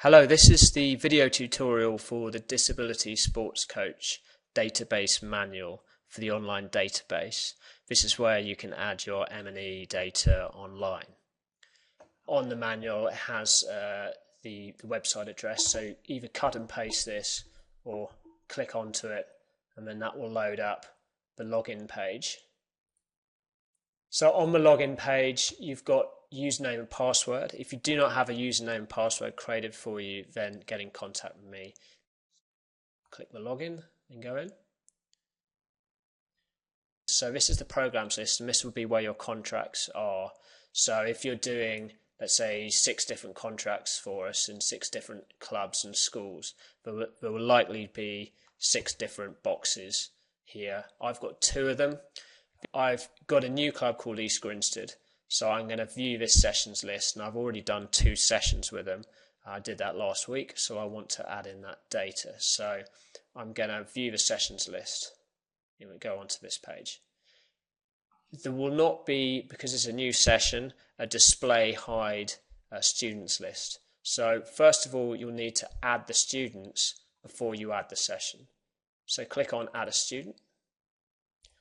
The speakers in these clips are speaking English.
Hello, this is the video tutorial for the Disability Sports Coach database manual for the online database. This is where you can add your M&E data online. On the manual it has the website address, so either cut and paste this or click onto it and then that will load up the login page. So on the login page you've got username and password. If you do not have a username and password created for you, then get in contact with me. Click the login and go in. So this is the programs list, and this will be where your contracts are. So if you're doing, let's say, 6 different contracts for us in 6 different clubs and schools, there will likely be 6 different boxes here. I've got 2 of them. I've got a new club called East Grinstead, so I'm going to view this sessions list, and I've already done 2 sessions with them. I did that last week, so I want to add in that data. So I'm going to view the sessions list. And we go onto this page. There will not be, because it's a new session, a display hide students list. So first of all, you'll need to add the students before you add the session. So click on Add a Student.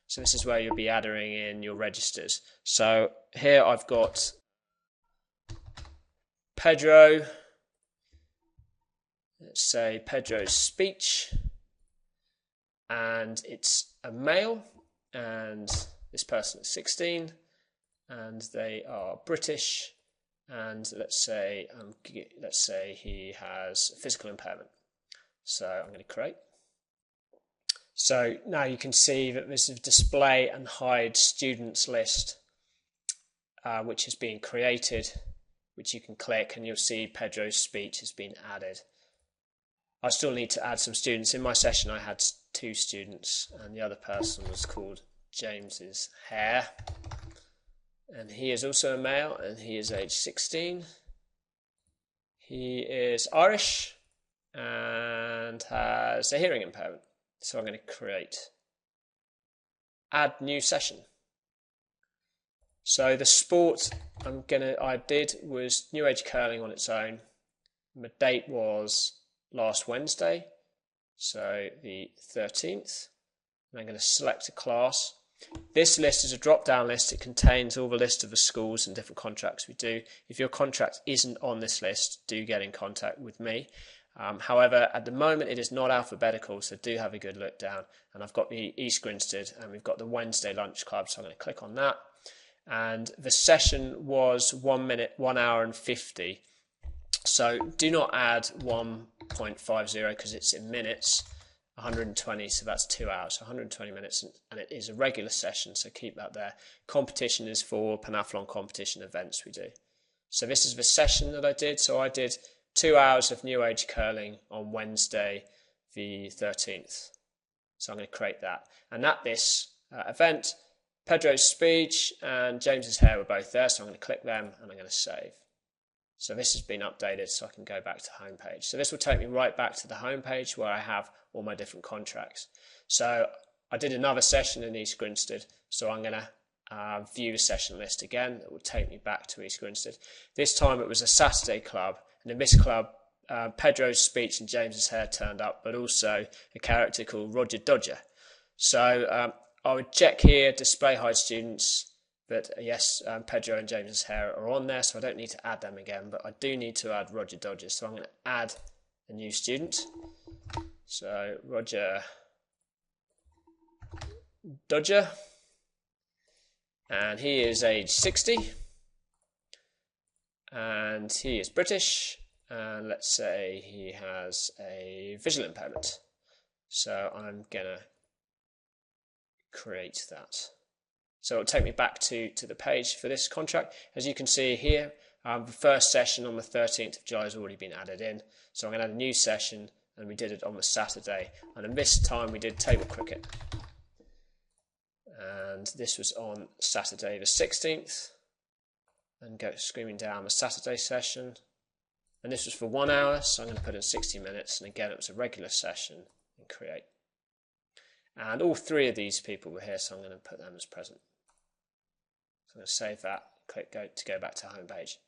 So this is where you'll be adding in your registers. So here I've got Pedro, let's say Pedro's speech, and it's a male, and this person is 16, and they are British, and let's say he has physical impairment. So I'm going to create. So now you can see that there's a display and hide students list which has been created, which you can click and you'll see Pedro's speech has been added. I still need to add some students. In my session I had 2 students, and the other person was called James's Hair, and he is also a male and he is age 16. He is Irish and has a hearing impairment. So I'm going to create, add new session. So the sport I did was New Age Curling on its own. The date was last Wednesday, so the 13th. And I'm going to select a class. This list is a drop-down list. It contains all the list of the schools and different contracts we do. If your contract isn't on this list, do get in contact with me. However, at the moment it is not alphabetical, so do have a good look down. And I've got the East Grinstead and we've got the Wednesday lunch club, so I'm going to click on that. And the session was 1 minute, 1 hour and 50. So do not add 1.50 because it's in minutes. 120, so that's 2 hours, 120 minutes, and it is a regular session, so keep that there. Competition is for pentathlon competition events we do. So this is the session that I did. So I did 2 hours of New Age Curling on Wednesday the 13th. So I'm going to create that. And at this event, Pedro's speech and James's Hair were both there, so I'm going to click them and I'm going to save. So this has been updated, so I can go back to home page. So this will take me right back to the home page where I have all my different contracts. So I did another session in East Grinstead, so I'm going to view the session list again. It will take me back to East Grinstead. This time it was a Saturday club, and in this club Pedro's speech and James's Hair turned up, but also a character called Roger Dodger. So I would check here, display hide students, but yes, Pedro and James's Hair are on there, so I don't need to add them again, but I do need to add Roger Dodger. So I'm going to add a new student. So Roger Dodger, and he is age 60, and he is British, and let's say he has a visual impairment. So I'm going to create that. So it'll take me back to the page for this contract. As you can see here, the first session on the 13th of July has already been added in. So I'm going to add a new session, and we did it on the Saturday. And in this time we did table cricket. And this was on Saturday the 16th. And go screaming down the Saturday session. And this was for 1 hour, so I'm going to put in 60 minutes. And again, it was a regular session, and create. And all 3 of these people were here, so I'm going to put them as present. So I'm going to save that, click go to go back to home page.